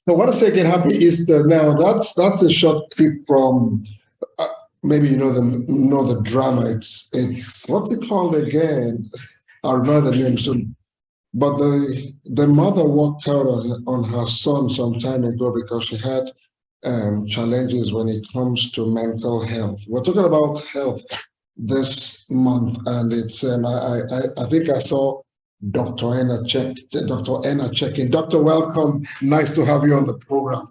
So once again, happy Easter. Now that's a short clip from maybe you know the drama. It's what's it called again? I'll remember the name soon. But the mother walked out on her son some time ago because she had challenges when it comes to mental health. We're talking about health this month, and it's I think I saw Dr. Anna checking. Doctor, welcome. Nice to have you on the program.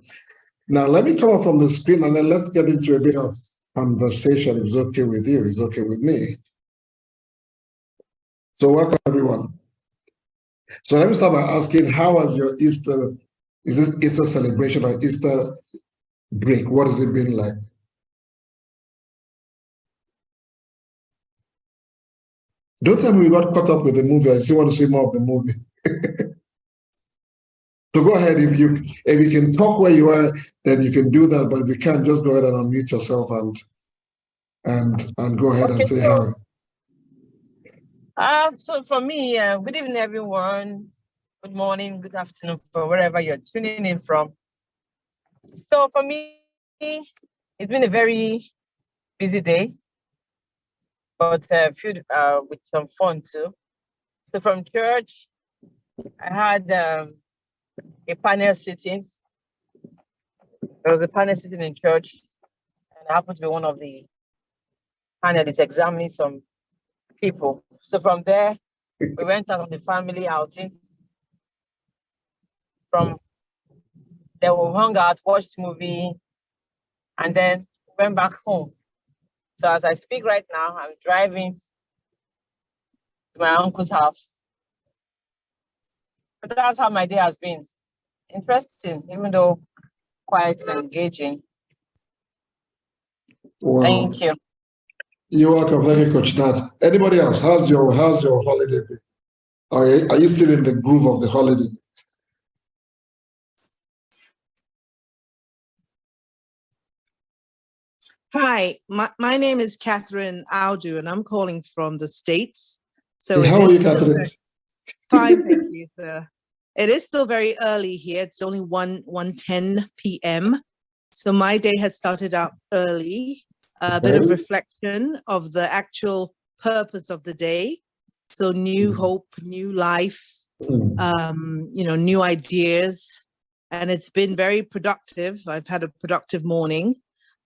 Now let me come up from the screen and then let's get into a bit of conversation. If it's okay with you, it's okay with me. So welcome everyone. So let me start by asking, how was your Easter? Is this Easter celebration or Easter break? What has it been like? Don't tell me we got caught up with the movie. I still want to see more of the movie. So go ahead. If you can talk where you are, then you can do that. But if you can't, just go ahead and unmute yourself and go ahead and say hi. So for me, good evening, everyone. Good morning, good afternoon, for wherever you're tuning in from. So for me, it's been a very busy day, but filled with some fun too. So from church, I had a panel sitting. There was a panel sitting in church, and I happened to be one of the panelists examining some people. So from there, we went out on the family outing. From there, we hung out, watched movie, and then went back home. So as I speak right now, I'm driving to my uncle's house. But that's how my day has been. Interesting, even though quite engaging. Wow. Thank you. You're welcome. Thank you, Coach Nat. Anybody else? How's your holiday been? Are you still in the groove of the holiday? Hi, my name is Catherine Audu, and I'm calling from the States. So hey, how are you, Catherine? Fine, thank you, sir. It is still very early here. It's only 1:10 p.m. So my day has started out early. A bit of reflection of the actual purpose of the day. So new hope, new life, new ideas. And it's been very productive. I've had a productive morning.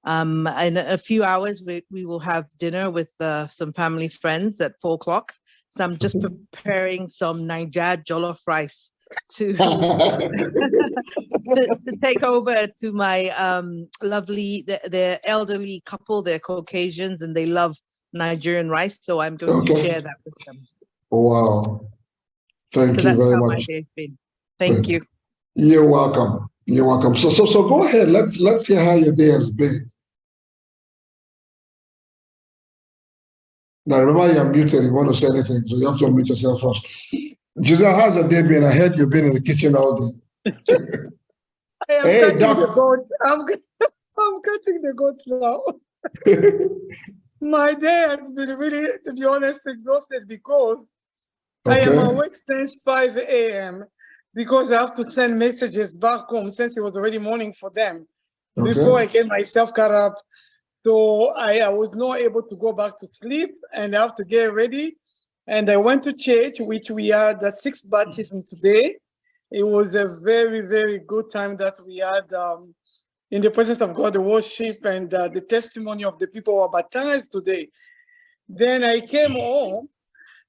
In a few hours, we will have dinner with some family friends at 4 o'clock. So I'm just preparing some Niger jollof rice to take over to my lovely, the elderly couple. They're Caucasians and they love Nigerian rice. So I'm going to share that with them. Wow. Thank you very much. So that's how my day's been. Thank you. You're welcome. You're welcome. So go ahead. Let's hear how your day has been. Now remember you're muted if you want to say anything, so you have to unmute yourself first. Giselle, how's your day been? I heard you've been in the kitchen all day. I am cutting the goat. I'm cutting the goat now. My day has been really, to be honest, exhausted because I am awake since 5 a.m. because I have to send messages back home since it was already morning for them before I get myself caught up. So I was not able to go back to sleep and I have to get ready. And I went to church, which we had the 6th baptism today. It was a very, very good time that we had in the presence of God, the worship and the testimony of the people who were baptized today. Then I came home,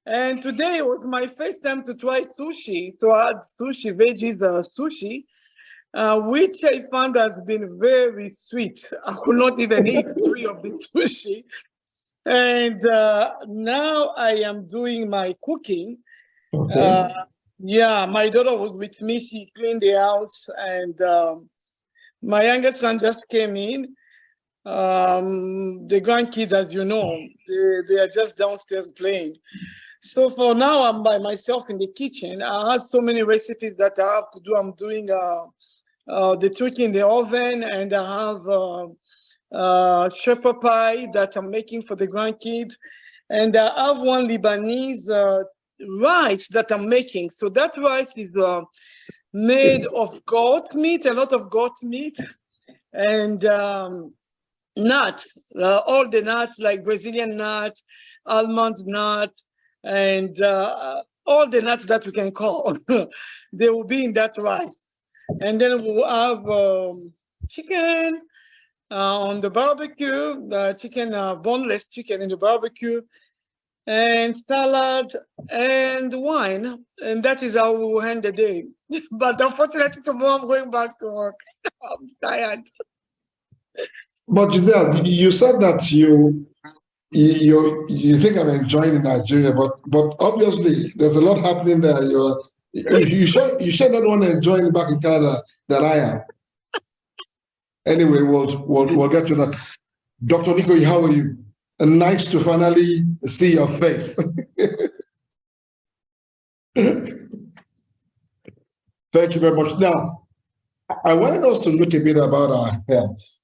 and today was my first time to try sushi. So I had sushi, veggies sushi, which I found has been very sweet. I could not even eat 3 of the sushi. And now I am doing my cooking. Yeah, my daughter was with me. She cleaned the house, and my youngest son just came in. The grandkids, as you know, they are just downstairs playing. So for now, I'm by myself in the kitchen. I have so many recipes that I have to do. I'm doing the turkey in the oven, and I have shepherd pie that I'm making for the grandkids. And I have one Lebanese rice that I'm making. So that rice is made of goat meat, a lot of goat meat, and nuts, all the nuts like Brazilian nut, almond nut, and all the nuts that we can call. They will be in that rice. And then we'll have chicken on the barbecue, the chicken, boneless chicken in the barbecue, and salad and wine. And that is how we will end the day. But unfortunately, tomorrow I'm going back to work. I'm tired. But Judea, you said that you think I'm enjoying in Nigeria, but obviously there's a lot happening there. You sure not want to enjoy it back in Canada than I am. Anyway, we'll get to that. Dr. Nico, how are you? And nice to finally see your face. Thank you very much. Now, I wanted us to look a bit about our health.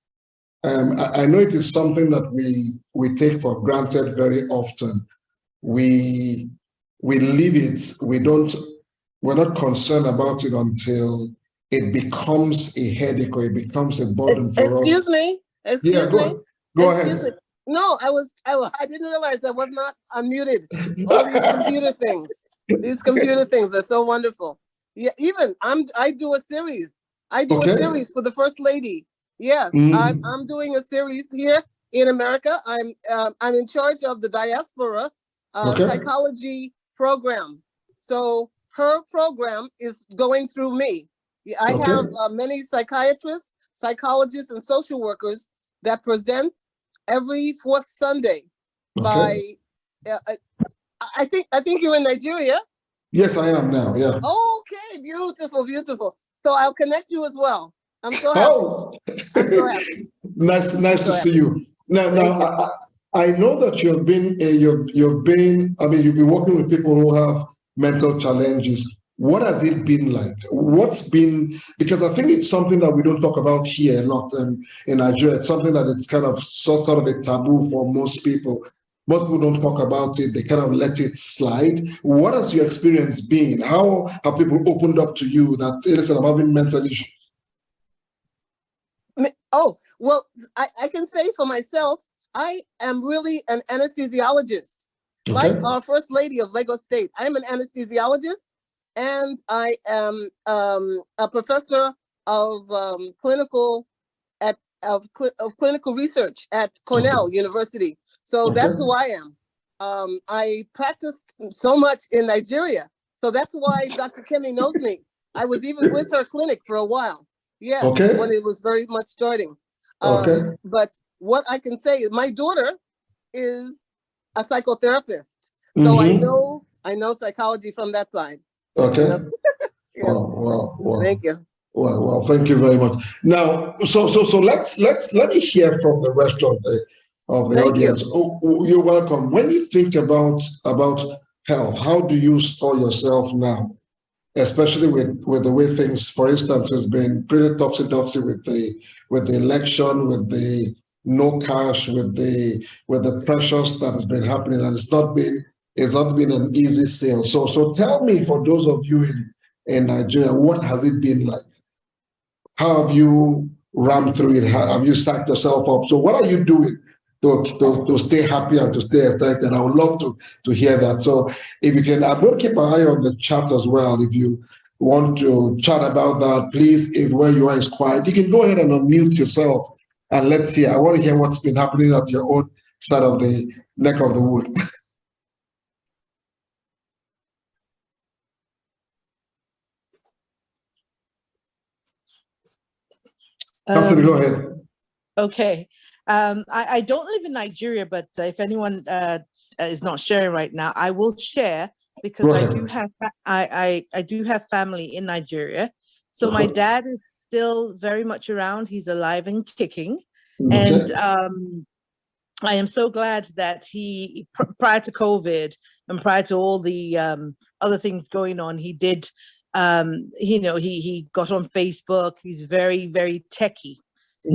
I know it is something that we take for granted very often. We leave it. We're not concerned about it until it becomes a headache or it becomes a burden for us. Excuse me. Excuse me. Go Excuse ahead. me. No, I didn't realize I was not unmuted. All these computer things. These computer things are so wonderful. Yeah, even I do a series. I do a series for the First Lady. Yes, I'm doing a series here in America. I'm in charge of the diaspora psychology program. So her program is going through me. I have many psychiatrists, psychologists, and social workers that present every fourth Sunday. By I think you're in Nigeria. Yes, I am now. Yeah. Okay, beautiful, beautiful. So I'll connect you as well. I'm so happy. I'm so happy. Nice to see you. Now, I know that you've been. I mean, you've been working with people who have mental challenges. What has it been like? Because I think it's something that we don't talk about here a lot in Nigeria. It's something that it's kind of sort of a taboo for most people. Most people don't talk about it. They kind of let it slide. What has your experience been? How have people opened up to you that, hey, listen, I'm having mental issues? Oh, well, I can say for myself, I am really an anesthesiologist. Like our First Lady of Lagos State. I'm an anesthesiologist. And I am a professor of clinical research at Cornell University. So that's who I am. I practiced so much in Nigeria. So that's why Dr. Kemi knows me. I was even with her clinic for a while. Yeah, when it was very much starting. But what I can say is my daughter is a psychotherapist. So I know psychology from that side. Yes. Wow. Thank you. Well, thank you very much. Now, so let me hear from the rest of the audience. You're welcome. When you think about health, how do you store yourself now? Especially with the way things, for instance, has been pretty topsy-turvy with the election, with the no cash, with the pressures that has been happening, and it's not been an easy sale. So tell me, for those of you in Nigeria, what has it been like? How have you rammed through it? How have you psyched yourself up? So what are you doing to stay happy and to stay effective? I would love to hear that. So if you can, I'm going to keep an eye on the chat as well. If you want to chat about that, please, if where you are is quiet, you can go ahead and unmute yourself and let's see. I want to hear what's been happening at your own side of the neck of the wood. Go ahead. Okay. I don't live in Nigeria, but if anyone is not sharing right now, I will share because I do have family in Nigeria. So my dad is still very much around. He's alive and kicking. And I am so glad that he, prior to COVID and prior to all the other things going on, he did, he got on Facebook. He's very, very techie.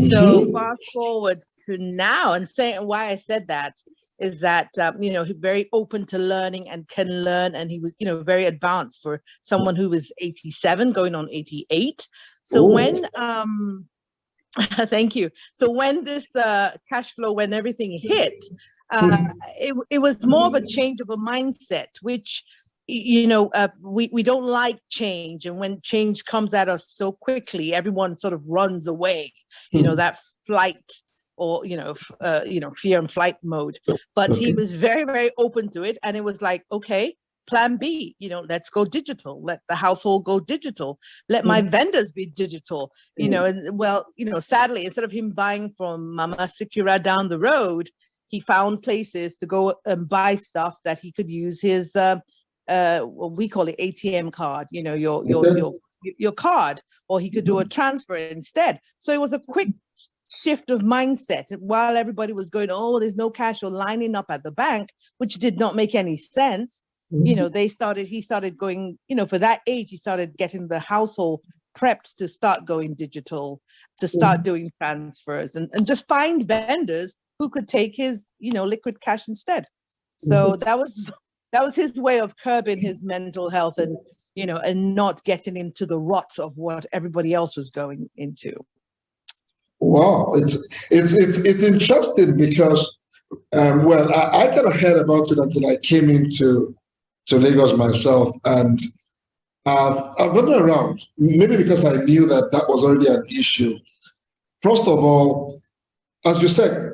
So fast forward to now, and saying why I said that is that, he's very open to learning and can learn. And he was, very advanced for someone who was 87 going on 88. So when, thank you. So when this cash flow, when everything hit, it was more of a change of a mindset, which, we don't like change. And when change comes at us so quickly, everyone sort of runs away, that flight or, fear and flight mode. But he was very, very open to it. And it was like, okay, plan B, let's go digital. Let the household go digital. Let my vendors be digital, and sadly, instead of him buying from Mama Sikura down the road, he found places to go and buy stuff that he could use his, what we call it ATM card, your card, or he could do a transfer instead. So it was a quick shift of mindset while everybody was going, oh, there's no cash, or lining up at the bank, which did not make any sense. He started going, for that age, he started getting the household prepped to start going digital, to start doing transfers and just find vendors who could take his, liquid cash instead. So that was his way of curbing his mental health and, and not getting into the ruts of what everybody else was going into. Wow, it's interesting because, I kind of heard about it until I came into Lagos myself, and I've gone around, maybe because I knew that was already an issue. First of all, as you said,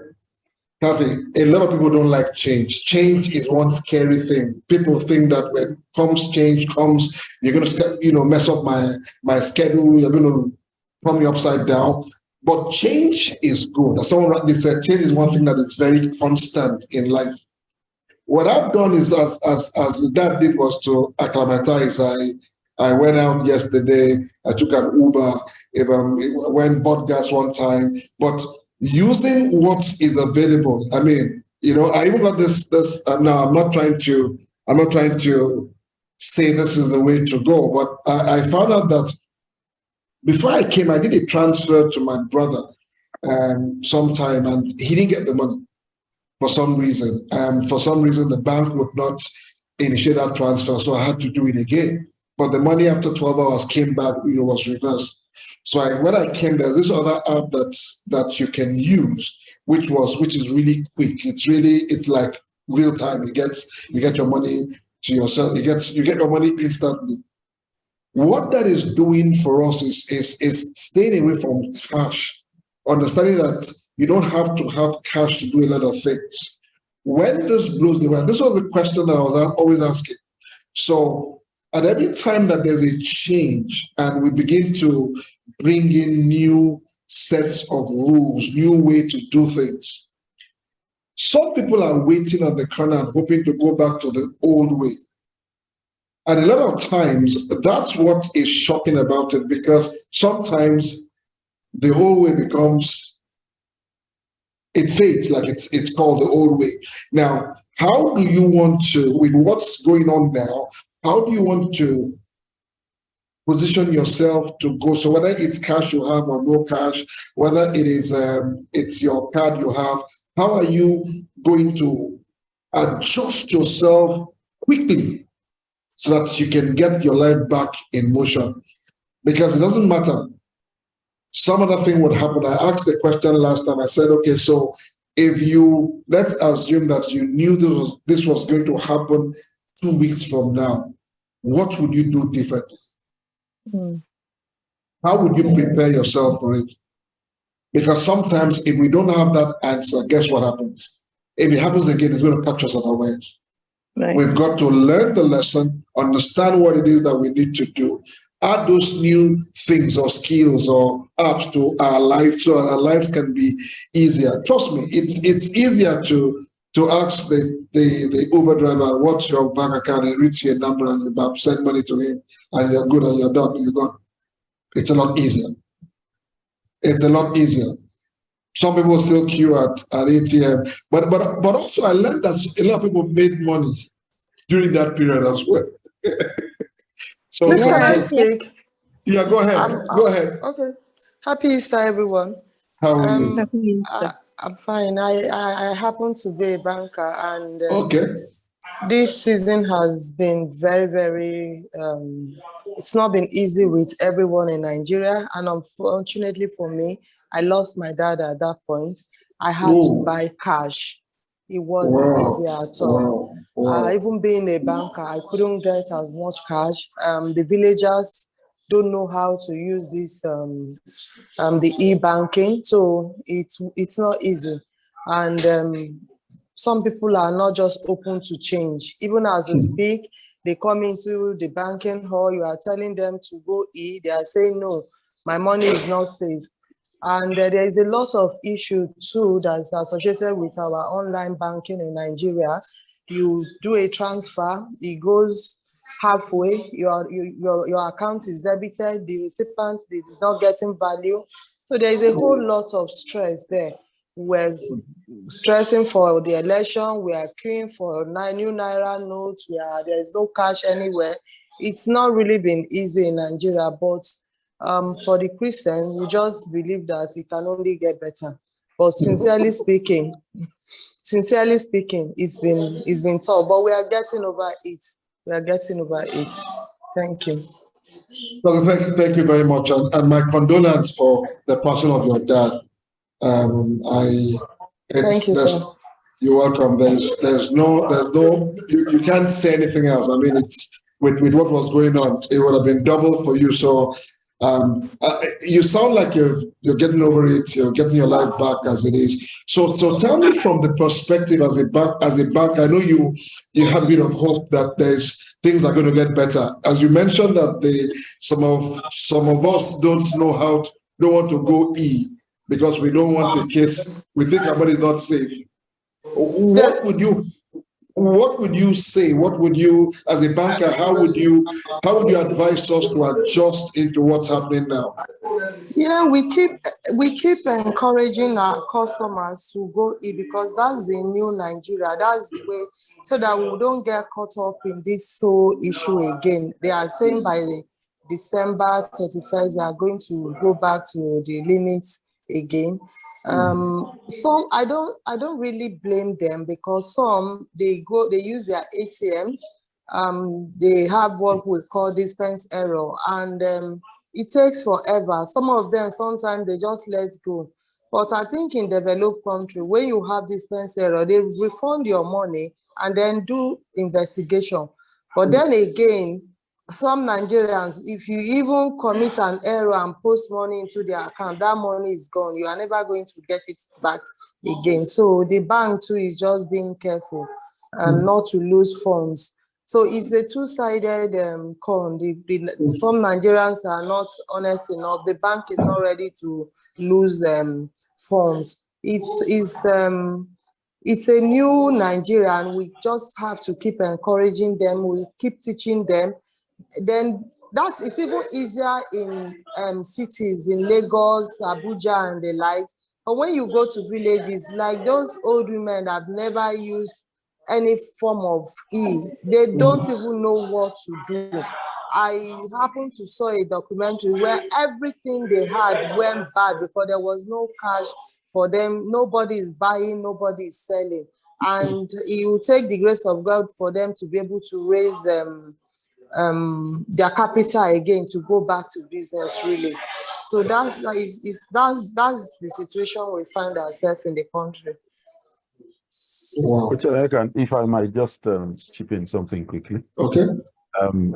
Kathy, a lot of people don't like change. Change is one scary thing. People think that when change comes, you're going to, mess up my schedule. You're going to throw me upside down. But change is good. As someone rightly said, change is one thing that is very constant in life. What I've done is, as Dad did, was to acclimatize. I went out yesterday. I took an Uber. I went bought gas one time, but using what is available. I mean, I even got this. Now I'm not trying to say this is the way to go, but I found out that before I came, I did a transfer to my brother sometime, and he didn't get the money for some reason. For some reason, the bank would not initiate that transfer, so I had to do it again. But the money after 12 hours came back, was reversed. So when I came, there's this other app that you can use, which is really quick. It's like real time. You get your money to yourself. You get your money instantly. What that is doing for us is staying away from cash, understanding that you don't have to have cash to do a lot of things. When this blows the way, this was the question that I was always asking. So at every time that there's a change and we begin to bring in new sets of rules, new way to do things, some people are waiting on the corner and hoping to go back to the old way. And a lot of times, that's what is shocking about it, because sometimes the old way it fades, like it's called the old way. Now, how do you want to, with what's going on now, how do you want to position yourself to go? So whether it's cash you have or no cash, whether it is it's your card you have, how are you going to adjust yourself quickly so that you can get your life back in motion? Because it doesn't matter. Some other thing would happen. I asked the question last time. I said, okay, so let's assume that you knew this was going to happen 2 weeks from now, what would you do differently? How would you prepare yourself for it? Because sometimes if we don't have that answer, guess what happens? If it happens again, it's going to catch us unawares. Right. We've got to learn the lesson, understand what it is that we need to do, add those new things or skills or apps to our life so that our lives can be easier. Trust me, it's easier to ask the Uber driver, what's your bank account, and reach your number and you send money to him and you're good and you're done. You're gone. It's a lot easier. It's a lot easier. Some people still queue at ATM, but also I learned that a lot of people made money during that period as well. So Miss, can I speak? Yeah, go ahead. Go ahead. Okay. Happy Easter, everyone. How are you? Happy Easter. I'm fine. I happen to be a banker, and Okay. this season has been very, very. It's not been easy with everyone in Nigeria, and unfortunately for me, I lost my dad at that point. I had to buy cash. It wasn't easy at all. Even being a banker, I couldn't get as much cash. The villagers don't know how to use this the e-banking, so it's not easy, and some people are not just open to change. Even as you speak, they come into the banking hall, you are telling them to go they are saying no, my money is not safe. And there is a lot of issue too that's associated with our online banking in Nigeria. You do a transfer, it goes halfway, your account is debited, the recipient is not getting value. So there is a whole lot of stress there. We're stressing for the election, we are queuing for new Naira notes, there is no cash anywhere. It's not really been easy in Nigeria, but for the Christian, we just believe that it can only get better. But sincerely speaking, it's been tough, but we are getting over it. We are getting over it. Thank you. Well, thank you very much, and my condolence for the passing of your dad. Thank you, sir. You're welcome. There's no, you can't say anything else. I mean, it's with what was going on, it would have been double for you. So, you sound like you're getting over it. You're getting your life back as it is. So tell me from the perspective as a bank. I know you have a bit of hope that things are going to get better. As you mentioned that some of us don't want to go because we don't want a case. We think our money is not safe. What would you say? What would you, as a banker, how would you advise us to adjust into what's happening now? Yeah, we keep encouraging our customers to go because that's the new Nigeria. That's the way, so that we don't get caught up in this whole issue again. They are saying by December 31st they are going to go back to the limits again. So I don't really blame them, because some they use their ATMs. They have what we call dispense error, and it takes forever. Some of them sometimes they just let go. But I think in developed country, when you have dispense error, they refund your money and then do investigation. But then again, some Nigerians, if you even commit an error and post money into their account, that money is gone. You are never going to get it back again. So the bank too is just being careful not to lose funds. So it's a two-sided coin. Some Nigerians are not honest enough. The bank is not ready to lose funds. It's a new Nigeria, and we just have to keep encouraging them. We keep teaching them. Then that is even easier in cities, in Lagos, Abuja, and the likes. But when you go to villages, like those old women that have never used any form of they don't even know what to do. I happened to saw a documentary where everything they had went bad because there was no cash for them. Nobody is buying, nobody is selling. And it will take the grace of God for them to be able to raise their capital again to go back to business, really. So that's the situation we find ourselves in the country. Wow. Aniekan, if I might just chip in something quickly. Okay. I'm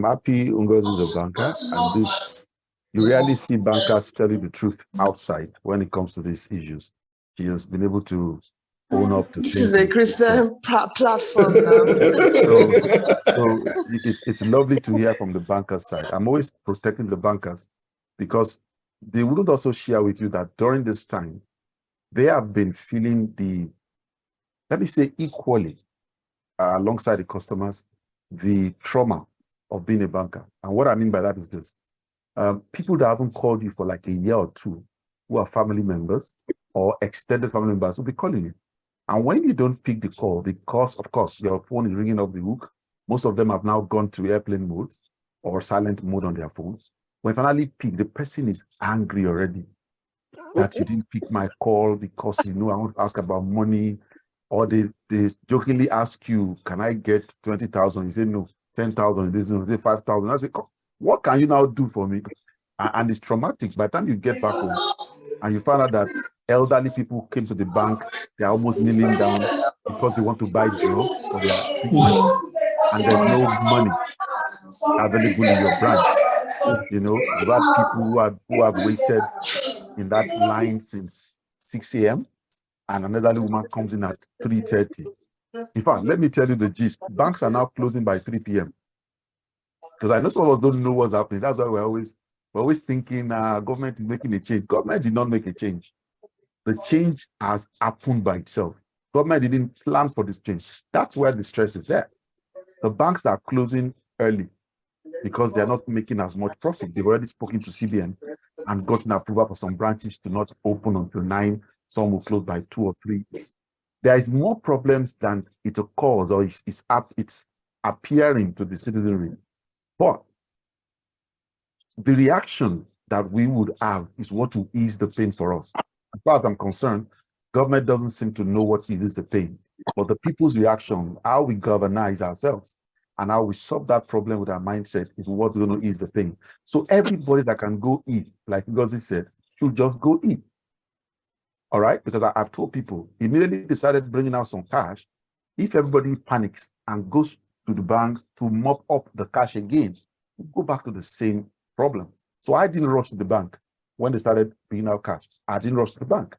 happy Ngozi is a banker, and you rarely see bankers telling the truth outside when it comes to these issues. She has been able to own up to. This is a Christian platform now. so it's lovely to hear from the banker side. I'm always protecting the bankers because they wouldn't also share with you that during this time, they have been feeling let me say equally, alongside the customers, the trauma of being a banker. And what I mean by that is this. People that haven't called you for like a year or two, who are family members or extended family members, will be calling you. And when you don't pick the call, because of course your phone is ringing off the hook, most of them have now gone to airplane mode or silent mode on their phones. When finally pick, the person is angry already. that you didn't pick my call because you know I want to ask about money, or they jokingly ask you, can I get 20,000? You say no, 10,000, they say 5,000. I say, what can you now do for me? And it's traumatic. By the time you get back home and you find out that elderly people came to the bank, they're almost kneeling down because they want to buy drugs for their treatment, and there's no money available in your branch. You know, you've had people who have waited in that line since 6 a.m. and another woman comes in at 3:30. In fact, let me tell you the gist. Banks are now closing by 3 p.m. Because I know some of us don't know what's happening. That's why we're always thinking government is making a change. Government did not make a change. The change has happened by itself. Government didn't plan for this change. That's where the stress is there. The banks are closing early because they're not making as much profit. They've already spoken to CBN and gotten approval for some branches to not open until 9. Some will close by 2 or 3. There is more problems than it's a cause or it's appearing to the citizenry. But the reaction that we would have is what will ease the pain for us. As far as I'm concerned, government doesn't seem to know what eases the pain. But the people's reaction, how we governize ourselves, and how we solve that problem with our mindset is what's going to ease the pain. So everybody that can go eat, like Ngozi said, should just go eat. All right? Because I've told people, immediately they started bringing out some cash. If everybody panics and goes to the bank to mop up the cash again, we go back to the same problem. So I didn't rush to the bank when they started bringing out cash. I didn't rush to the bank.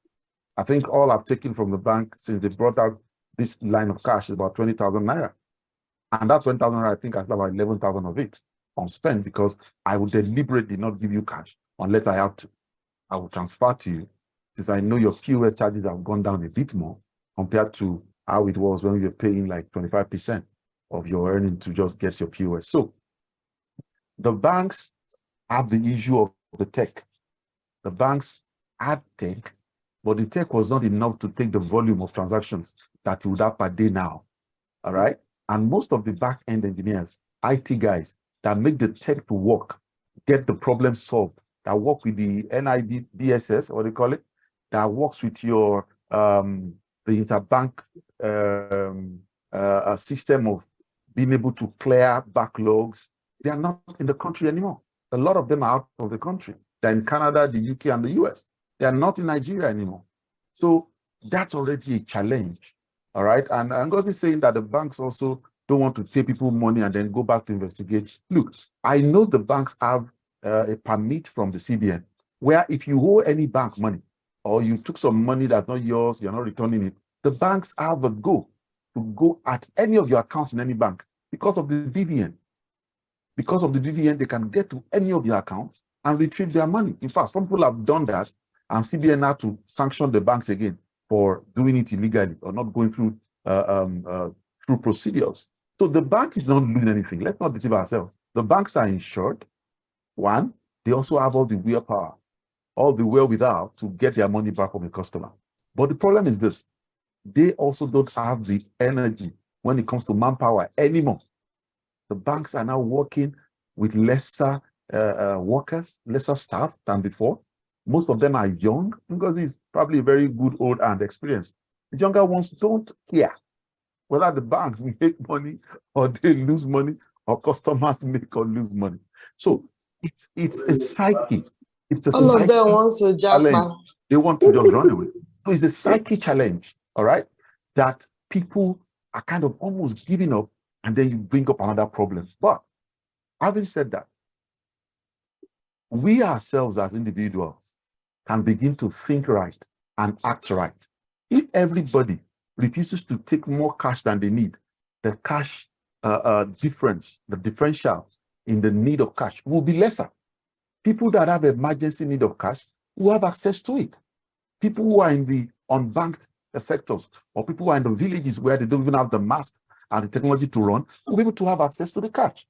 I think all I've taken from the bank since they brought out this line of cash is about 20,000 naira. And that 20,000 naira, I think I have about 11,000 of it unspent because I would deliberately not give you cash unless I have to. I will transfer to you since I know your POS charges have gone down a bit more compared to how it was when you were paying like 25% of your earning to just get your POS. So the banks have the issue of the tech. The banks had tech, but the tech was not enough to take the volume of transactions that you would have per day now. All right. And most of the back-end engineers, IT guys that make the tech to work, get the problem solved, that work with the NIBSS, what do you call it, that works with your the interbank system of being able to clear backlogs, they are not in the country anymore. A lot of them are out of the country. They're in Canada, the UK, and the US. They are not in Nigeria anymore. So that's already a challenge. All right. And Ngozi is saying that the banks also don't want to pay people money and then go back to investigate. Look, I know the banks have a permit from the CBN where if you owe any bank money or you took some money that's not yours, you're not returning it, the banks have a go to go at any of your accounts in any bank because of the BVN. Because of the BVN, they can get to any of your accounts and retrieve their money. In fact, some people have done that and CBN had to sanction the banks again for doing it illegally or not going through through procedures. So the bank is not doing anything. Let's not deceive ourselves. The banks are insured. One, they also have all the willpower, all the wherewithal to get their money back from the customer. But the problem is this: they also don't have the energy when it comes to manpower anymore. The banks are now working with lesser workers, lesser staff than before. Most of them are young because he's probably very good, old, and experienced. The younger ones don't care whether the banks make money or they lose money or customers make or lose money. So it's a psyche. It's a All of them psyche want to challenge. They want to just run away. So it's a psyche challenge, all right, that people are kind of almost giving up, and then you bring up another problem. But having said that, we ourselves as individuals can begin to think right and act right. If everybody refuses to take more cash than they need, the cash difference, the differentials in the need of cash will be lesser. People that have emergency need of cash will have access to it. People who are in the unbanked sectors or people who are in the villages where they don't even have the mask and the technology to run will be able to have access to the cash.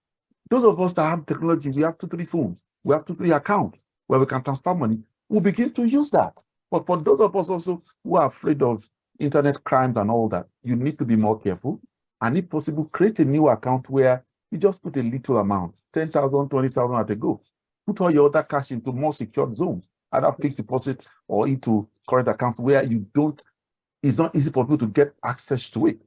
Those of us that have technology, we have 2, 3 phones, we have 2, 3 accounts where we can transfer money, we'll begin to use that. But for those of us also who are afraid of internet crimes and all that, you need to be more careful. And if possible, create a new account where you just put a little amount, 10,000, 20,000 at a go. Put all your other cash into more secured zones either fixed deposit or into current accounts where it's not easy for people to get access to it.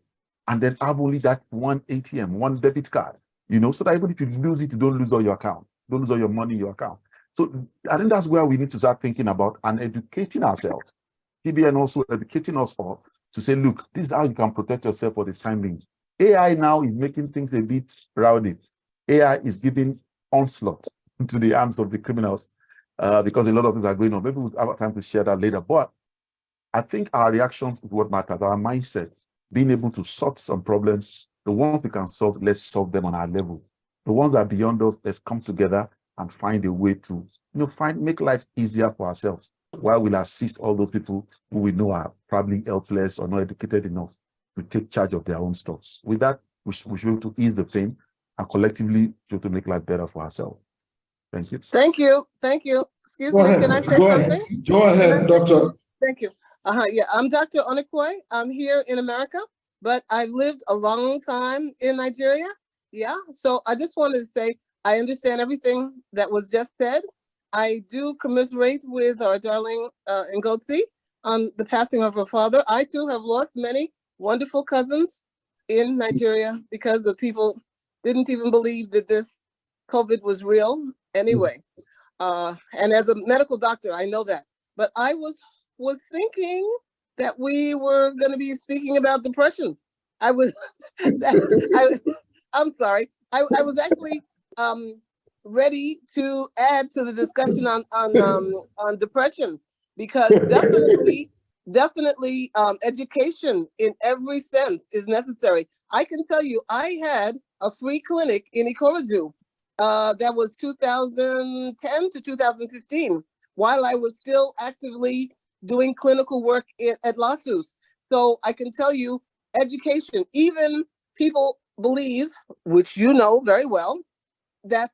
And then have only that one ATM, one debit card, so that even if you lose it, you don't lose all your account, don't lose all your money in your account. So I think that's where we need to start thinking about and educating ourselves. TBN also educating us to say, look, this is how you can protect yourself for the time being. AI now is making things a bit rowdy. AI is giving onslaught into the hands of the criminals because a lot of things are going on. Maybe we'll have time to share that later. But I think our reactions is what matters, our mindset, being able to sort some problems. The ones we can solve, let's solve them on our level. The ones that are beyond us, let's come together and find a way to make life easier for ourselves, while we'll assist all those people who we know are probably helpless or not educated enough to take charge of their own stuff. With that, we should be able to ease the pain and collectively try to make life better for ourselves. Thank you. Thank you. Thank you. Excuse me, can I say something? Go ahead, Doctor. Thank you. Yeah, I'm Dr. Aniekan. I'm here in America, but I've lived a long time in Nigeria. Yeah, so I just wanted to say, I understand everything that was just said. I do commiserate with our darling Ngozi on the passing of her father. I too have lost many wonderful cousins in Nigeria because the people didn't even believe that this COVID was real anyway. And as a medical doctor, I know that. But I was thinking that we were going to be speaking about depression. I'm sorry. I was actually ready to add to the discussion on depression, because definitely education in every sense is necessary. I can tell you, I had a free clinic in Ikorodu that was 2010 to 2015, while I was still actively doing clinical work at LASUS. So I can tell you, education, even people believe, which you know very well, that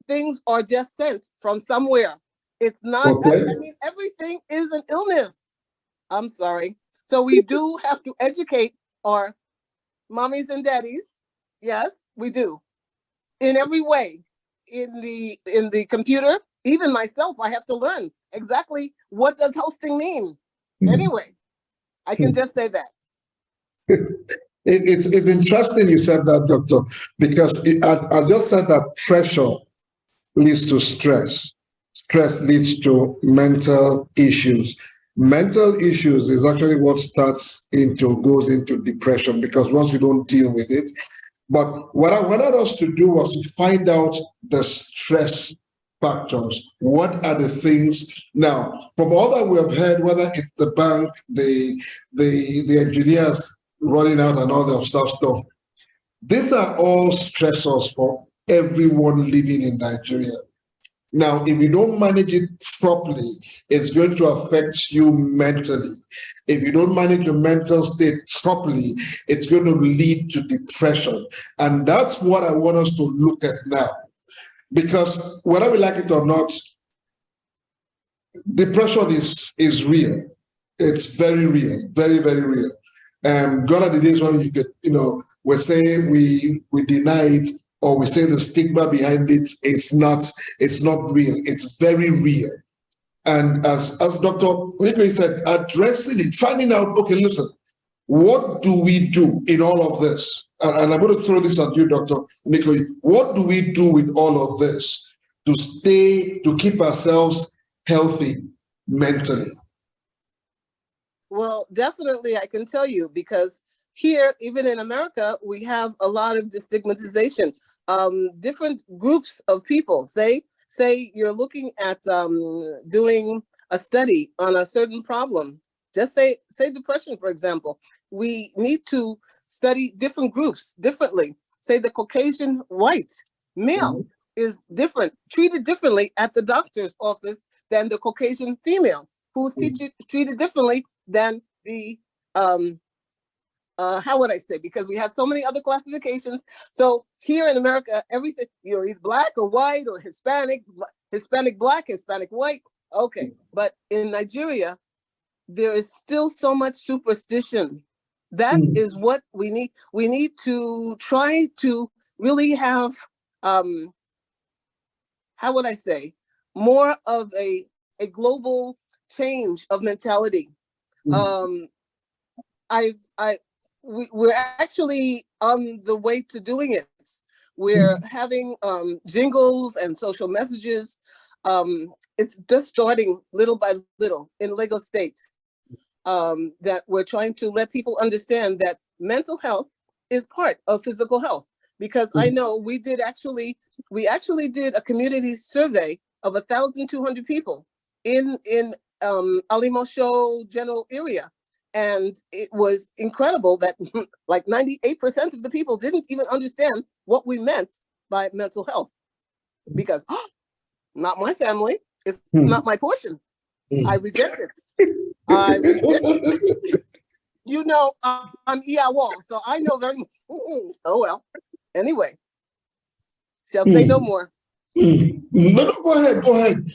things are just sent from somewhere. It's not, okay. I mean, everything is an illness. I'm sorry. So we do have to educate our mommies and daddies. Yes, we do. In every way. In the computer, even myself, I have to learn exactly what does hosting mean. Anyway, I can just say that. It's interesting you said that, Doctor, because I just said that pressure leads to stress. Stress leads to mental issues. Mental issues is actually what goes into depression, because once you don't deal with it. But what I wanted us to do was to find out the stress factors. What are the things now, from all that we have heard, whether it's the bank, the engineers running out and all that stuff, these are all stressors for everyone living in Nigeria. Now, if you don't manage it properly, it's going to affect you mentally. If you don't manage your mental state properly, it's going to lead to depression. And that's what I want us to look at now. Because whether we like it or not, depression is real. It's very real, very, very real. Gone are the days when you could, we say we deny it, or we say the stigma behind it, it's not real. It's very real. And as Dr. Aniekan said, addressing it, finding out, okay, listen, what do we do in all of this? And I'm going to throw this at you, Dr. Aniekan. What do we do with all of this to keep ourselves healthy mentally? Well, definitely I can tell you, because here, even in America, we have a lot of destigmatization. Different groups of people, say you're looking at doing a study on a certain problem. Just say depression, for example. We need to study different groups differently. Say the Caucasian white male is different, treated differently at the doctor's office than the Caucasian female, who's treated differently than the how would I say? Because we have so many other classifications. So here in America, everything, you're either black or white or Hispanic black, Hispanic white. Okay, but in Nigeria, there is still so much superstition. That is what we need. We need to try to really have, how would I say, more of a a global change of mentality. We're actually on the way to doing it. We're having jingles and social messages. It's just starting little by little in Lagos State, that we're trying to let people understand that mental health is part of physical health. Because I know we actually did a community survey of 1,200 people in Alimosho general area. And it was incredible that like 98% of the people didn't even understand what we meant by mental health. Because not my family, it's not my portion. I reject it. I reject it. You know, I'm Iyawo, so I know very much. Oh well. Anyway, shall say no more. No, go ahead, go ahead.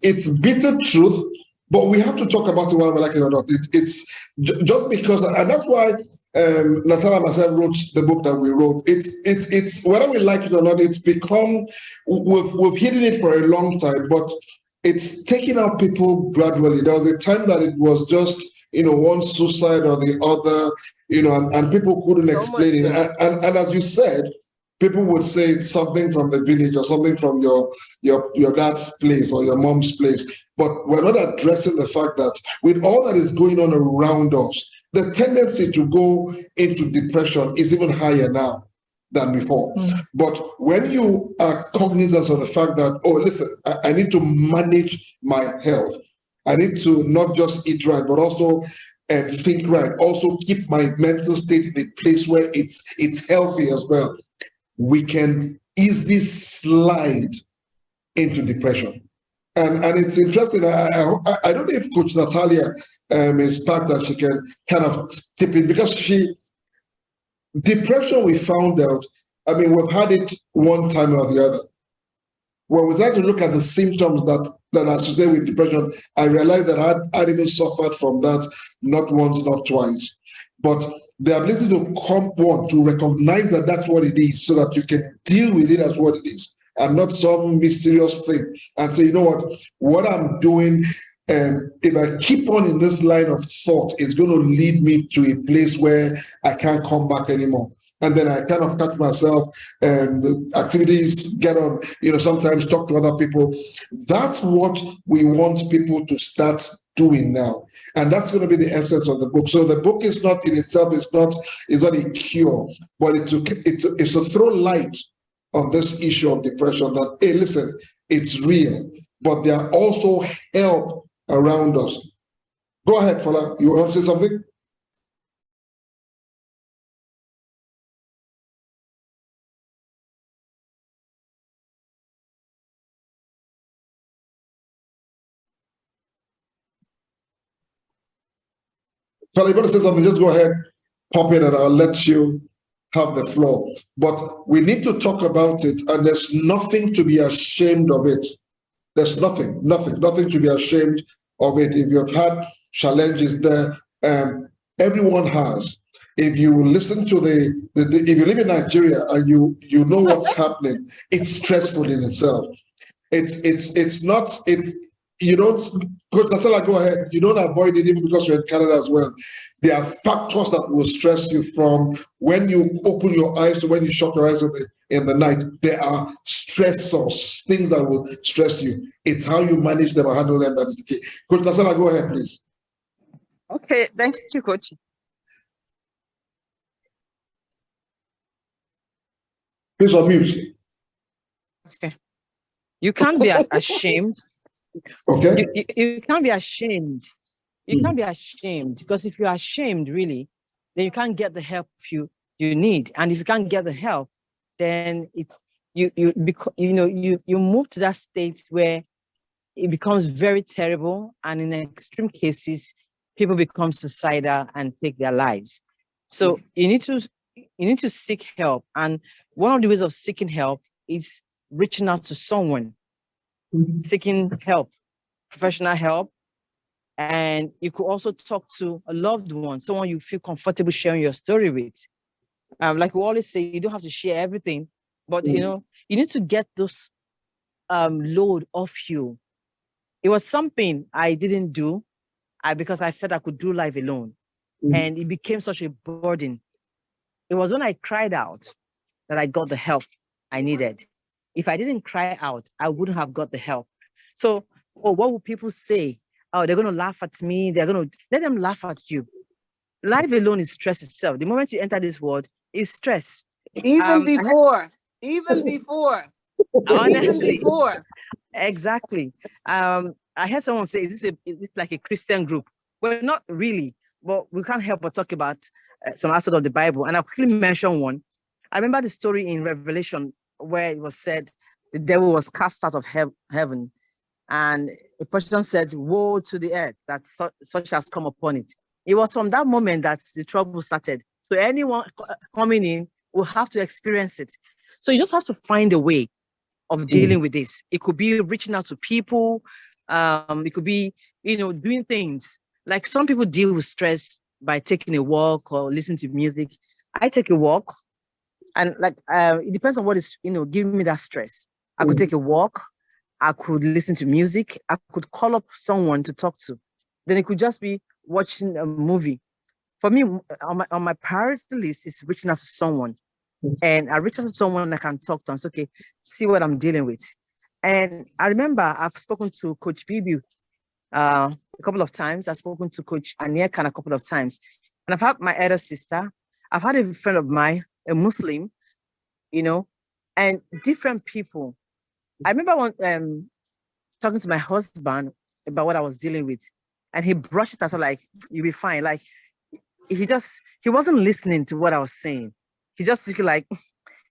It's bitter truth, but we have to talk about it whether we like it or not. It's just because, and that's why Nasara and myself wrote the book that we wrote. It's whether we like it or not. It's become we've hidden it for a long time, but it's taking out people gradually. There was a time that it was just one suicide or the other, and people couldn't explain it. And as you said, people would say it's something from the village or something from your dad's place or your mom's place. But we're not addressing the fact that with all that is going on around us, the tendency to go into depression is even higher now than before. But when you are cognizant of the fact that, oh, listen, I need to manage my health. I need to not just eat right, but also think right. Also keep my mental state in a place where it's healthy as well. We can easily slide into depression. And it's interesting. I don't know if Coach Natalia is back that she can kind of tip in, because depression, we found out, we've had it one time or the other. When we started to look at the symptoms that are associated with depression, I realized that I'd even suffered from that, not once, not twice. But the ability to recognize that that's what it is, so that you can deal with it as what it is, and not some mysterious thing, and say, you know what I'm doing, if I keep on in this line of thought, it's going to lead me to a place where I can't come back anymore. And then I kind of catch myself, and the activities get on, sometimes talk to other people. That's what we want people to start doing now. And that's going to be the essence of the book. So the book is not in itself, it's not a cure, but it's to throw light on this issue of depression, that, hey, listen, it's real, but there are also help around us. Go ahead, Fola. You want to say something? Fola, you want to say something? Just go ahead, pop in, and I'll let you have the floor. But we need to talk about it, and there's nothing to be ashamed of it. There's nothing to be ashamed of it. If you've had challenges there, everyone has. If you listen to if you live in Nigeria and you know what's happening, it's stressful in itself. You don't, Coach Nasala, go ahead. You don't avoid it even because you're in Canada as well. There are factors that will stress you from when you open your eyes to when you shut your eyes in the night. There are stressors, things that will stress you. It's how you manage them and handle them that is the key. Coach Nasala, go ahead, please. Okay, thank you, Coach. Please unmute. Okay. You can't be ashamed. Okay. You can't be ashamed. You can't be ashamed, because if you're ashamed, really, then you can't get the help you need. And if you can't get the help, then you move to that state where it becomes very terrible, and in extreme cases, people become suicidal and take their lives. So you need to seek help, and one of the ways of seeking help is reaching out to someone. seeking help, professional help. And you could also talk to a loved one, someone you feel comfortable sharing your story with. Like we always say, you don't have to share everything, but you need to get those load off you. It was something I didn't do because I felt I could do life alone. And it became such a burden. It was when I cried out that I got the help I needed. If I didn't cry out, I wouldn't have got the help. So, what would people say? Oh, they're going to laugh at me. They're going to let them laugh at you. Life alone is stress itself. The moment you enter this world, it's stress. Even before. Honestly, even before. Exactly. I heard someone say, is this like a Christian group? Well, not really, but we can't help but talk about some aspect of the Bible. And I'll quickly mention one. I remember the story in Revelation where it was said the devil was cast out of heaven. And a person said, woe to the earth that such has come upon it. It was from that moment that the trouble started. So anyone coming in will have to experience it. So you just have to find a way of dealing with this. It could be reaching out to people. It could be, doing things. Like some people deal with stress by taking a walk or listening to music. I take a walk, and it depends on what is, giving me that stress. I could take a walk. I could listen to music. I could call up someone to talk to. Then it could just be watching a movie. For me, on my priority list is reaching out to someone. And I reach out to someone I can talk to and say, okay, see what I'm dealing with. And I remember I've spoken to Coach Bibi a couple of times. I've spoken to Coach Aniekan a couple of times. And I've had my elder sister. I've had a friend of mine, a Muslim, and different people. I remember talking to my husband about what I was dealing with. And he brushed it aside like, you'll be fine. Like, he wasn't listening to what I was saying. He just took it like,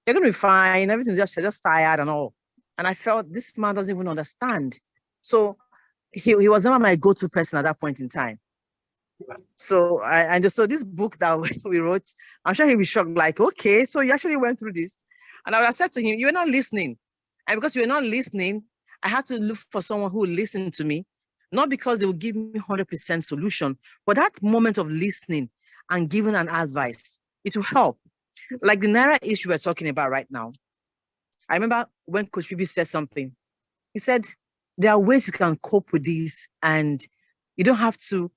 you're going to be fine. Everything's just tired and all. And I felt this man doesn't even understand. So he was never my go-to person at that point in time. So so this book that we wrote, I'm sure he'll be shocked, like, okay, so you actually went through this. And I would have said to him, you were not listening. And because you were not listening, I had to look for someone who would listen to me, not because they would give me 100% solution, but that moment of listening and giving an advice, it will help. Like the Naira issue we're talking about right now. I remember when Coach Bibi said something. He said, there are ways you can cope with this, and you don't have to,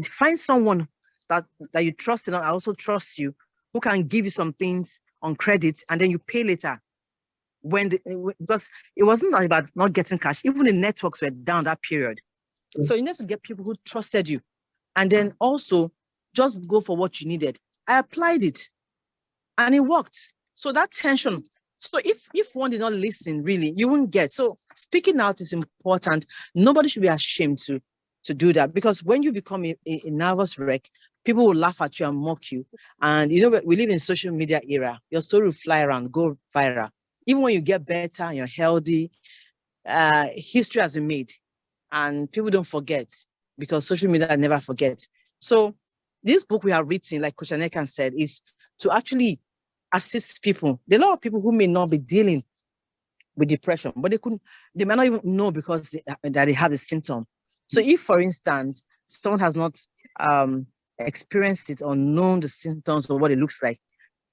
find someone that you trust and I also trust you, who can give you some things on credit and then you pay later. Because it wasn't about not getting cash. Even the networks were down that period. So you need to get people who trusted you, and then also just go for what you needed. I applied it and it worked. So that tension. So if one did not listen, really, you won't get. So speaking out is important. Nobody should be ashamed to do that, because when you become a nervous wreck, people will laugh at you and mock you. And we live in social media era. Your story will fly around, go viral. Even when you get better and you're healthy, history has been made, and people don't forget, because social media never forgets. So this book we have written, like Coach Aniekan said, is to actually assist people. There are a lot of people who may not be dealing with depression, but they might not even know because they have the symptom. So if, for instance, someone has not experienced it or known the symptoms or what it looks like,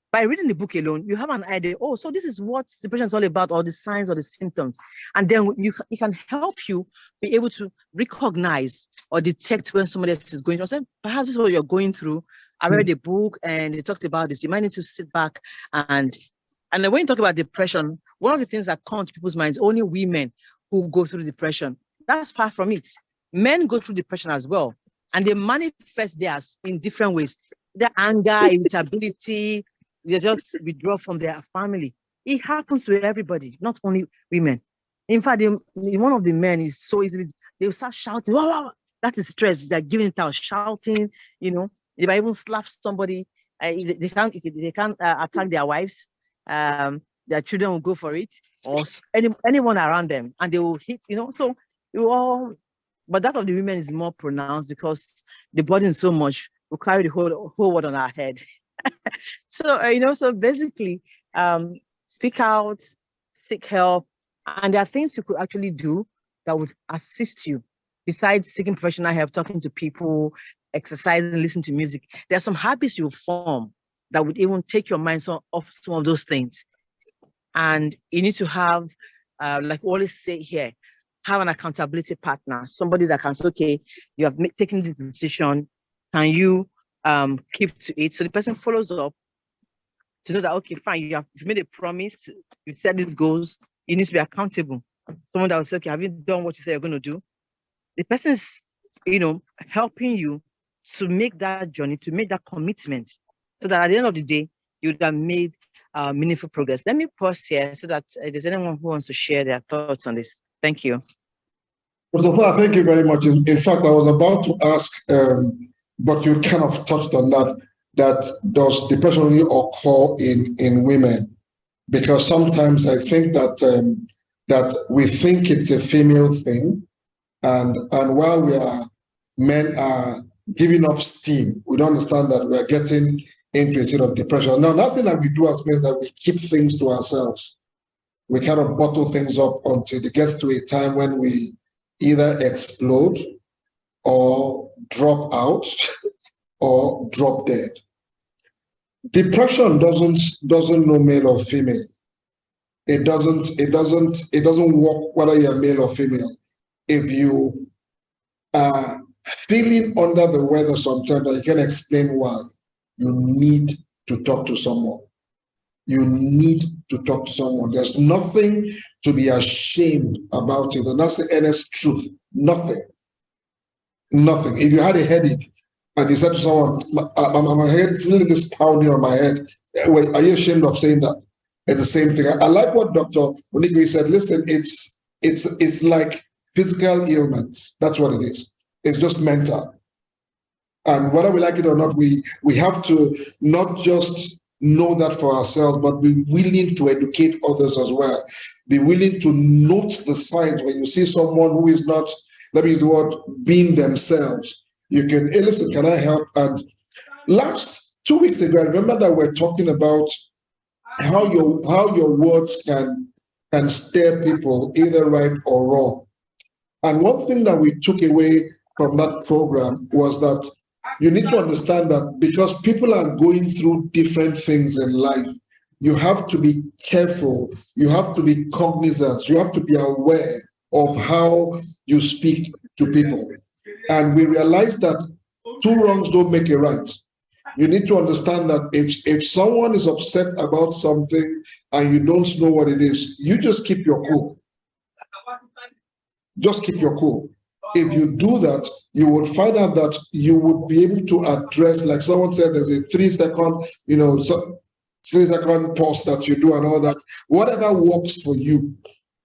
by reading the book alone, you have an idea, oh, so this is what depression is all about, or the signs or the symptoms. And then it can help you be able to recognize or detect when somebody else is going through. So perhaps this is what you're going through. I read the book and they talked about this. You might need to sit back and then when you talk about depression, one of the things that comes to people's minds, only women who go through depression. That's far from it. Men go through depression as well, and they manifest theirs in different ways. The anger, irritability, they just withdraw from their family. It happens to everybody, not only women. In fact, one of the men is so easily, they will start shouting, wow, wow. That is stress. They're giving it out, shouting, they might even slap somebody. They can't attack their wives. Their children will go for it, or anyone around them, and they will hit, so but that of the women is more pronounced because the burden is so much, we carry the whole world on our head. So, so basically, speak out, seek help, And there are things you could actually do that would assist you besides seeking professional help, talking to people, exercising, listening to music. There are some habits you form that would even take your mind off some of those things. And you need to have, like we always say here, have an accountability partner, somebody that can say, okay, you have taken this decision. Can you keep to it? So the person follows up to know that, okay, fine, you've made a promise, you set these goals, you need to be accountable. Someone that will say, okay, have you done what you say you're going to do? The person is, helping you to make that journey, to make that commitment, so that at the end of the day, you would have made meaningful progress. Let me pause here so that there's anyone who wants to share their thoughts on this. Thank you. Well, thank you very much. In fact, I was about to ask, but you kind of touched on that does depression only occur in women? Because sometimes I think that we think it's a female thing, and while men are giving up steam, we don't understand that we are getting into a state of depression. Now, nothing that we do as men that we keep things to ourselves. We kind of bottle things up until it gets to a time when we either explode or drop out or drop dead. Depression doesn't know male or female. It doesn't work whether you're male or female. If you are feeling under the weather sometimes, you can explain why, you need to talk to someone. You need to talk to someone. There's nothing to be ashamed about it. And that's the honest truth. Nothing. Nothing. If you had a headache and you said to someone, my head, feeling this pounding on my head, wait, are you ashamed of saying that? It's the same thing. I like what Dr. Aniekan said. Listen, it's like physical ailment. That's what it is. It's just mental. And whether we like it or not, we have to not just know that for ourselves, but be willing to educate others as well. Be willing to note the signs when you see someone who is not, let me use the word, being themselves. You can, hey, listen, can I help? And last 2 weeks ago, I remember that we're talking about how your words can steer people either right or wrong. And one thing that we took away from that program was that you need to understand that because people are going through different things in life, you have to be careful, you have to be cognizant, you have to be aware of how you speak to people. And we realize that two wrongs don't make a right. You need to understand that if someone is upset about something and you don't know what it is, you just keep your cool. Just keep your cool. If you do that, you would find out that you would be able to address, like someone said, there's a 3 second, 3 second pause that you do and all that, whatever works for you.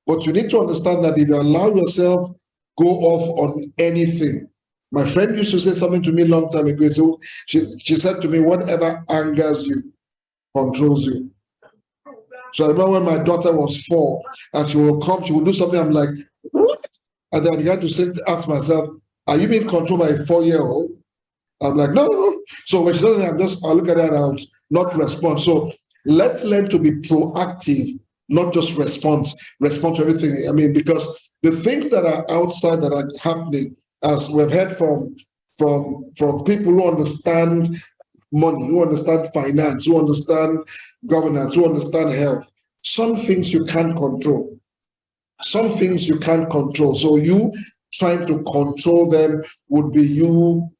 But you need to understand that if you allow yourself go off on anything. My friend used to say something to me a long time ago. So she said to me, whatever angers you controls you. So I remember when my daughter was 4 and she would do something, I'm like, what? And then I began to ask myself, are you being controlled by a 4-year-old? I'm like, no. So when she does it, I look at her and I'll not respond. So let's learn to be proactive, not just respond to everything. I mean, because the things that are outside that are happening, as we've heard from people who understand money, who understand finance, who understand governance, who understand health, some things you can't control. Some things you can't control. So you trying to control them would be you,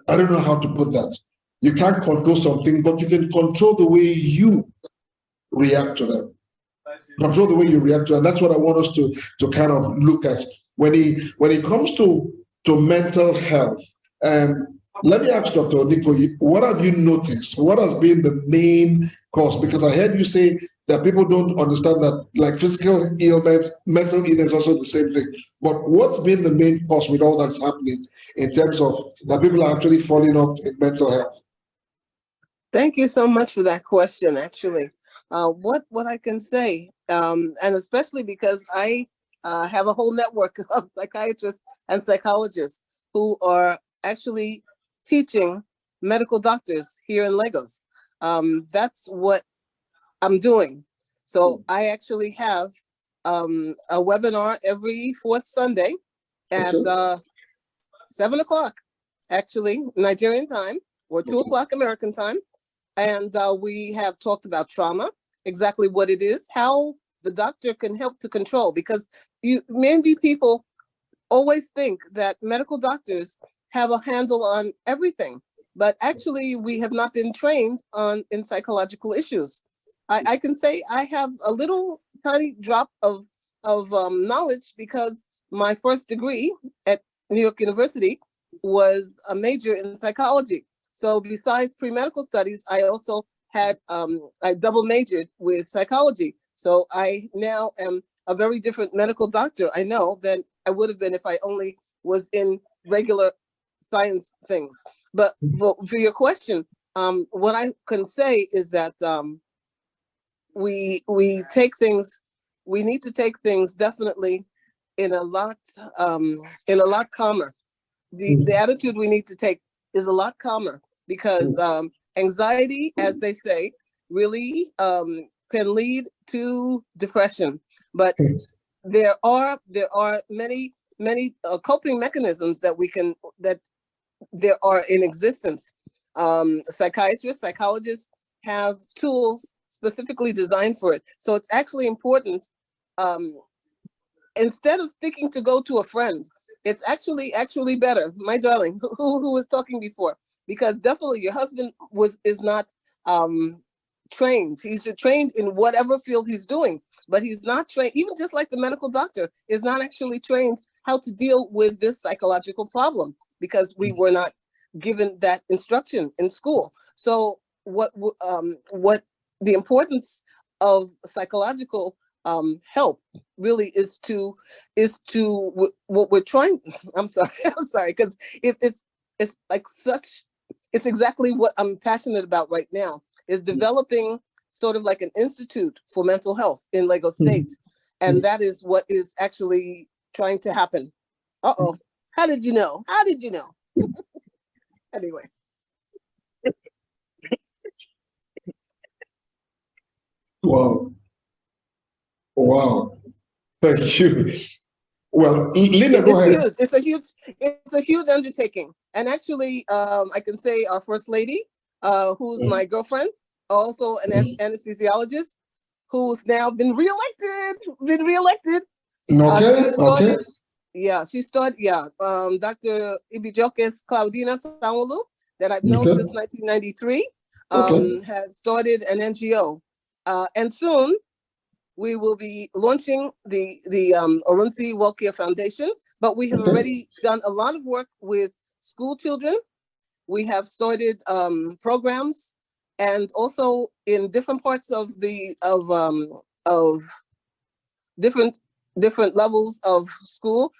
I don't know how to put that. You can't control something, but you can control the way you react to them. Control the way you react to them. And that's what I want us to kind of look at. When it comes to mental health, let me ask Dr. Aniekan, what have you noticed? What has been the main cause? Because I heard you say that people don't understand that, like physical ailments, mental illness is also the same thing. But what's been the main cause with all that's happening in terms of that people are actually falling off in mental health? Thank you so much for that question, actually. What I can say, and especially because I have a whole network of psychiatrists and psychologists who are actually teaching medical doctors here in Lagos. That's what I'm doing. So I actually have a webinar every fourth Sunday at 7 o'clock, actually, Nigerian time, or 2 o'clock American time. And we have talked about trauma, exactly what it is, how the doctor can help to control, because maybe people always think that medical doctors have a handle on everything, but actually we have not been trained in psychological issues. I can say I have a little tiny drop of knowledge, because my first degree at New York University was a major in psychology. So besides pre-medical studies, I also had, I double majored with psychology. So I now am a very different medical doctor, I know, than I would have been if I only was in regular science things. But for your question, what I can say is that we need to take things definitely in a lot calmer. The attitude we need to take is a lot calmer, because anxiety, as they say, really can lead to depression. But there are many coping mechanisms that there are in existence. Psychiatrists, psychologists have tools specifically designed for it. So it's actually important, instead of thinking to go to a friend, it's actually better, my darling, who was talking before, because definitely your husband is not trained. He's trained in whatever field he's doing, but he's not trained, even just like the medical doctor is not actually trained how to deal with this psychological problem, because we were not given that instruction in school. So what the importance of psychological help really is to what we're trying. I'm sorry, because it's like such, it's exactly what I'm passionate about right now, is developing sort of like an institute for mental health in Lagos State. And that is what is actually trying to happen. Uh-oh, how did you know? Anyway. Wow. Thank you. Well, Linda, go ahead. Huge. It's a huge undertaking. And actually, I can say our First Lady, who's my girlfriend, also an anesthesiologist, who's now been reelected. Okay. Yeah, she started, Dr. Ibijokes Claudina Sanwo-Olu, that I've known since 1993, has started an NGO. And soon we will be launching the Orunzi Wellcare Foundation, but we have already done a lot of work with school children. We have started programs, and also in different parts of different levels of school.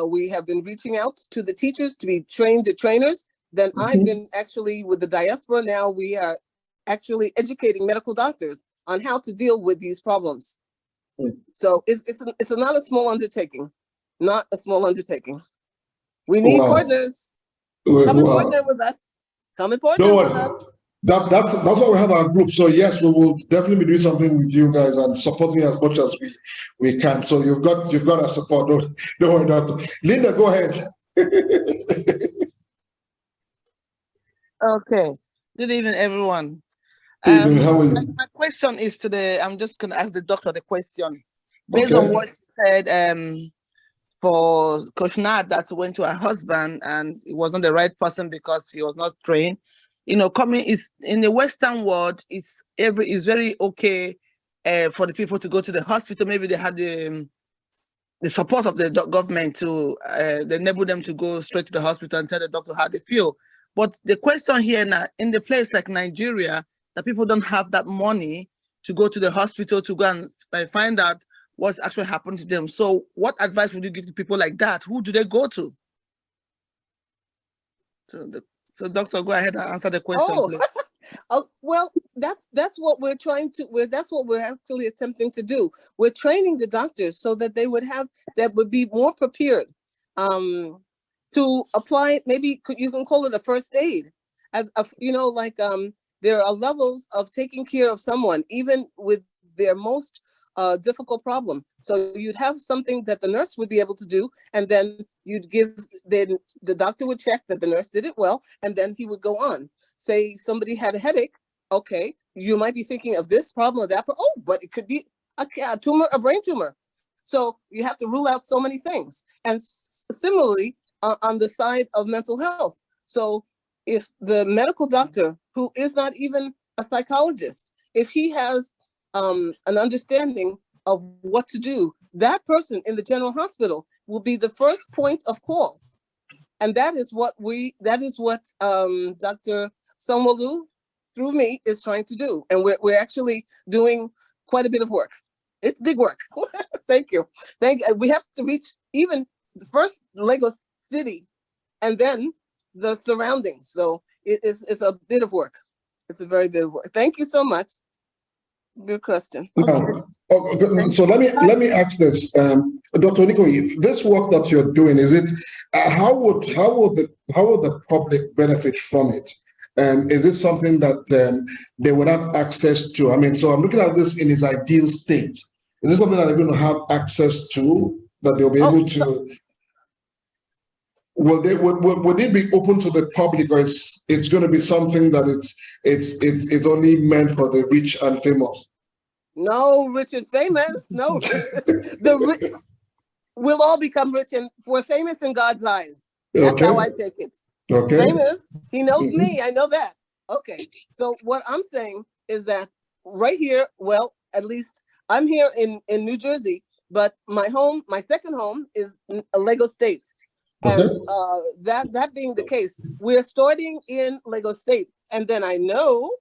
We have been reaching out to the teachers to be trained to trainers. Then I've been actually with the diaspora. Now we are actually educating medical doctors on how to deal with these problems. So it's not a small undertaking, not a small undertaking. We need partners. Come and partner with us. Come and partner with us. That's why we have our group. So yes, we will definitely be doing something with you guys and supporting as much as we can. So you've got our support. Don't worry, Doctor. Linda, go ahead. Okay. Good evening, everyone. Evening, how are you? My question is I'm just going to ask the doctor the question. Based on what she said, for Coach Nad, that went to her husband and it was not the right person because he was not trained. Coming is in the Western world, it's very okay for the people to go to the hospital. Maybe they had the support of the government to enable them to go straight to the hospital and tell the doctor how they feel. But the question here now, in the place like Nigeria, that people don't have that money to go to the hospital to go and find out what's actually happened to them. So what advice would you give to people like that? Who do they go to? So doctor, go ahead and answer the question, please. Well, that's what we're trying to. That's what we're actually attempting to do. We're training the doctors so that they would be more prepared to apply. Maybe you can call it a first aid, there are levels of taking care of someone, even with their most a difficult problem. So you'd have something that the nurse would be able to do, and then then the doctor would check that the nurse did it well, and then he would go on. Say somebody had a headache, okay, you might be thinking of this problem or that, but it could be a tumor, a brain tumor. So you have to rule out so many things. And similarly, on the side of mental health. So if the medical doctor, who is not even a psychologist, if he has an understanding of what to do, that person in the general hospital will be the first point of call. And that is what Dr. Sanwo-Olu, through me, is trying to do. And we're actually doing quite a bit of work. It's big work. Thank you. We have to reach even first Lagos City and then the surroundings. So it's a bit of work. It's a very bit of work. Thank you so much. Good question. So let me ask this, Dr. Onikoyi, this work that you're doing, is it how would the public benefit from it? Is it something that they would have access to? I mean, so I'm looking at this in its ideal state. Is this something that they're going to have access to, that they'll be able to? Would it be open to the public, or it's going to be something that it's only meant for the rich and famous? No, rich and famous. No, we'll all become rich, and we're famous in God's eyes. That's how I take it. Okay. Famous. He knows me. I know that. Okay. So what I'm saying is that right here, well, at least I'm here in New Jersey, but my second home is Lagos State. And that being the case, we're starting in Lagos State, and then I know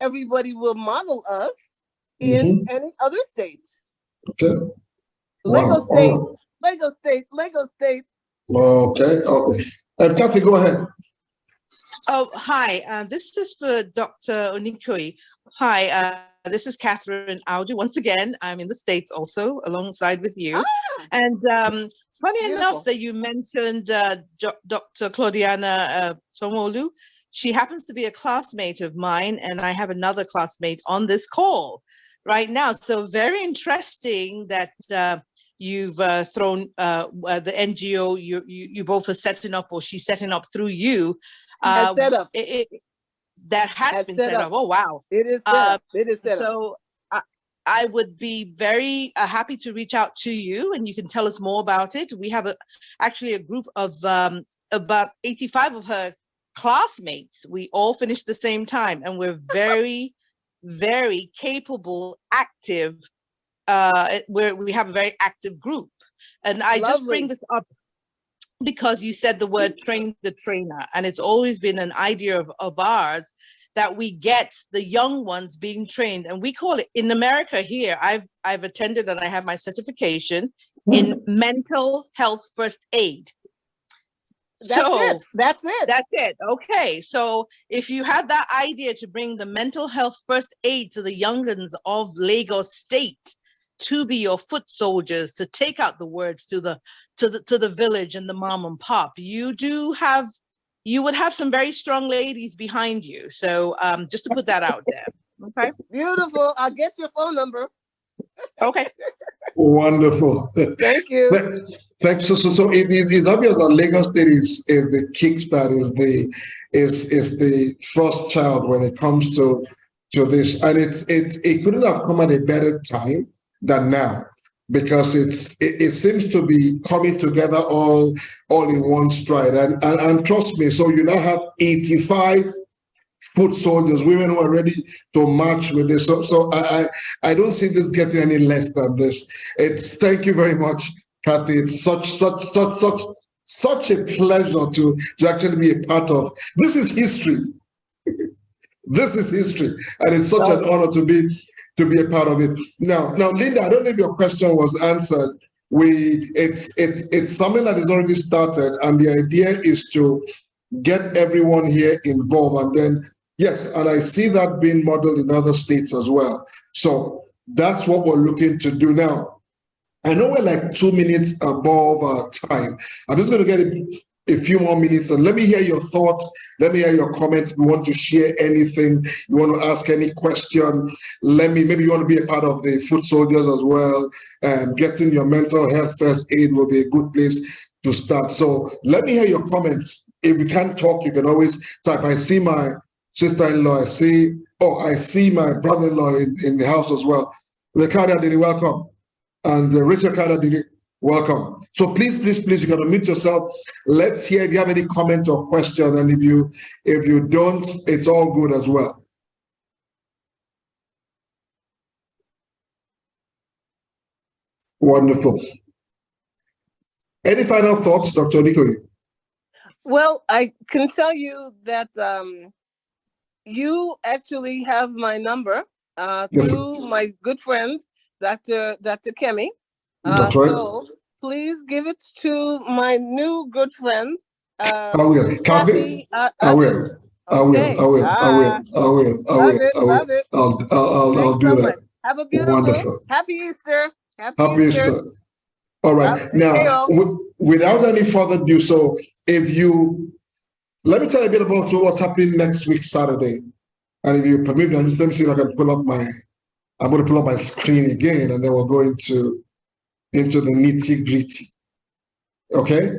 everybody will model us in any other states. Okay. Lagos State. Okay. Kathy, go ahead. Oh, hi. This is for Dr. Onikoyi. Hi, this is Catherine Audu. Once again, I'm in the States also, alongside with you. And funny enough that you mentioned Dr. Claudiana Sanwo-Olu. She happens to be a classmate of mine, and I have another classmate on this call right now. So very interesting that you've thrown the NGO you both are setting up, or she's setting up through you. Set up. That has been set up. Oh, wow. It is set up. It is set up. So I would be very happy to reach out to you, and you can tell us more about it. We have actually a group of about 85 of her classmates. We all finished the same time, and we're very, very capable, active. We have a very active group. And I just bring this up because you said the word train the trainer, and it's always been an idea of ours that we get the young ones being trained, and we call it in America here. I've attended and I have my certification in mental health first aid. That's it. Okay, so if you had that idea to bring the mental health first aid to the youngins of Lagos State, to be your foot soldiers, to take out the words to the village and the mom and pop, you would have some very strong ladies behind you. So just to put that out there. Okay. Beautiful. I'll get your phone number. Okay. Wonderful. Thank you. Thanks. So it is obvious that Lagos State is the kickstart, is the first child when it comes to this, and it couldn't have come at a better time than now, because it seems to be coming together all in one stride, and trust me. So you now have 85 foot soldiers, women who are ready to march with this. So I don't see this getting any less than this. Thank you very much, Kathy. It's such a pleasure to actually be a part of. This is history. This is history, and it's such an honor to be a part of it. Now, Linda, I don't know if your question was answered. It's something that is already started, and the idea is to get everyone here involved, and then yes, and I see that being modeled in other states as well. So that's what we're looking to do now. I know we're like 2 minutes above our time. I'm just going to get a few more minutes and let me hear your thoughts. Let me hear your comments. If you want to share anything, you want to ask any question, maybe you want to be a part of the foot soldiers as well. Getting your mental health first aid will be a good place to start. So let me hear your comments. If you can't talk, you can always type. I see my sister-in-law. I see my brother-in-law in the house as well. Ricardo, did you welcome? And Rachel Carter, did you welcome? So please, you got to mute yourself. Let's hear if you have any comment or question. And if you don't, it's all good as well. Wonderful. Any final thoughts, Dr. Aniekan? Well, I can tell you that you actually have my number through my good friend, Dr. Kemi. That's right. So please give it to my new good friend. I will. I will. I'll do that. Have a beautiful, wonderful. Happy Easter. Happy Easter. All right. Now, without any further ado, so let me tell you a bit about what's happening next week, Saturday. And if you permit me, let me see if I can I'm going to pull up my screen again, and then we'll go into the nitty-gritty. Okay?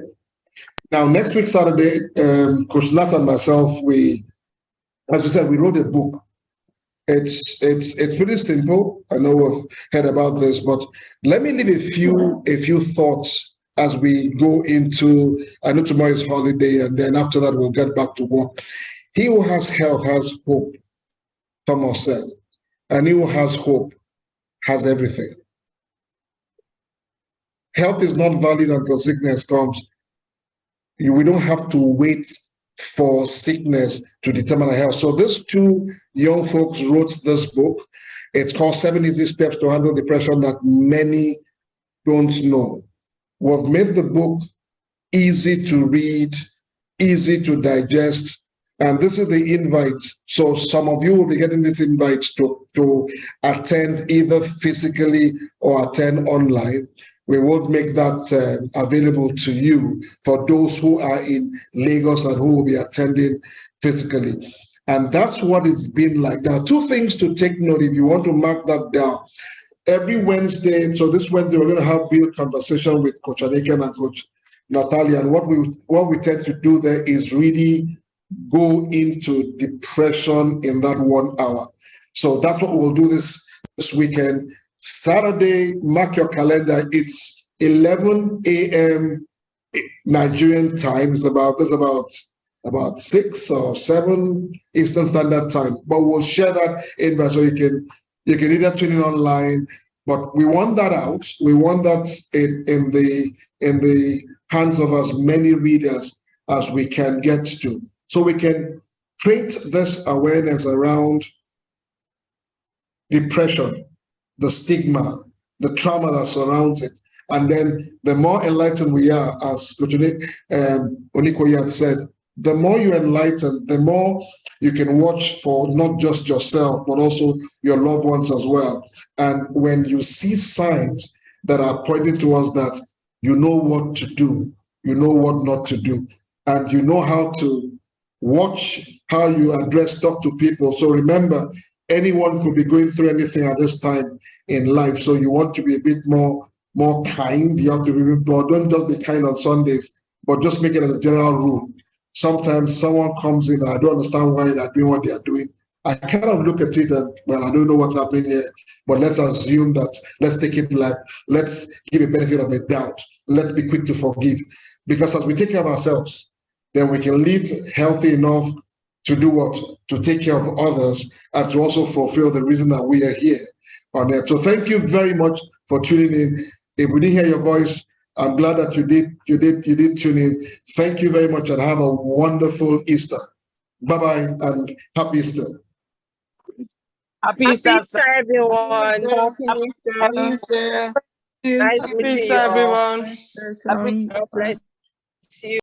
Now, next week, Saturday, Coach Nat and myself, as we said, we wrote a book. It's pretty simple. I know we've heard about this, but let me leave a few thoughts as we go into, I know tomorrow is holiday, and then after that, we'll get back to work. He who has health has hope, Thomas said. And he who has hope has everything. Health is not valued until sickness comes. We don't have to wait for sickness to determine our health. So these two young folks wrote this book. It's called 7 Easy Steps to Handle Depression That Many Don't Know. We've made the book easy to read, easy to digest, and this is the invite. So some of you will be getting this invite to attend either physically or attend online. We will make that available to you for those who are in Lagos and who will be attending physically. And that's what it's been like. Now, 2 things to take note if you want to mark that down. Every Wednesday, so this Wednesday, we're going to have real conversation with Coach Aniekan and Coach Natalia. And what we tend to do there is really go into depression in that 1 hour. So that's what we'll do this weekend. Saturday, mark your calendar. It's 11 a.m. Nigerian time. It's about 6 or 7 Eastern Standard Time. But we'll share that invite so you can either tune in online. But we want that out. We want that in the hands of as many readers as we can get to, so we can create this awareness around depression, the stigma, the trauma that surrounds it. And then the more enlightened we are, as Coach Onikoye had said, the more you enlighten, the more you can watch for not just yourself, but also your loved ones as well. And when you see signs that are pointing towards that, you know what to do, you know what not to do, and you know how to watch how you talk to people. So remember, anyone could be going through anything at this time in life. So you want to be a bit more kind. You have to be, don't just be kind on Sundays, but just make it as a general rule. Sometimes someone comes in, I don't understand why they're doing what they are doing. I kind of look at it and, well, I don't know what's happening here, but let's assume that, let's take it like, let's give a benefit of a doubt. Let's be quick to forgive. Because as we take care of ourselves, then we can live healthy enough to do what? To take care of others and to also fulfill the reason that we are here on earth. So thank you very much for tuning in. If we didn't hear your voice, I'm glad that you did tune in. Thank you very much and have a wonderful Easter. Bye-bye and happy Easter. Happy Easter, everyone. Happy Easter. Nice meeting you all. everyone. God bless you.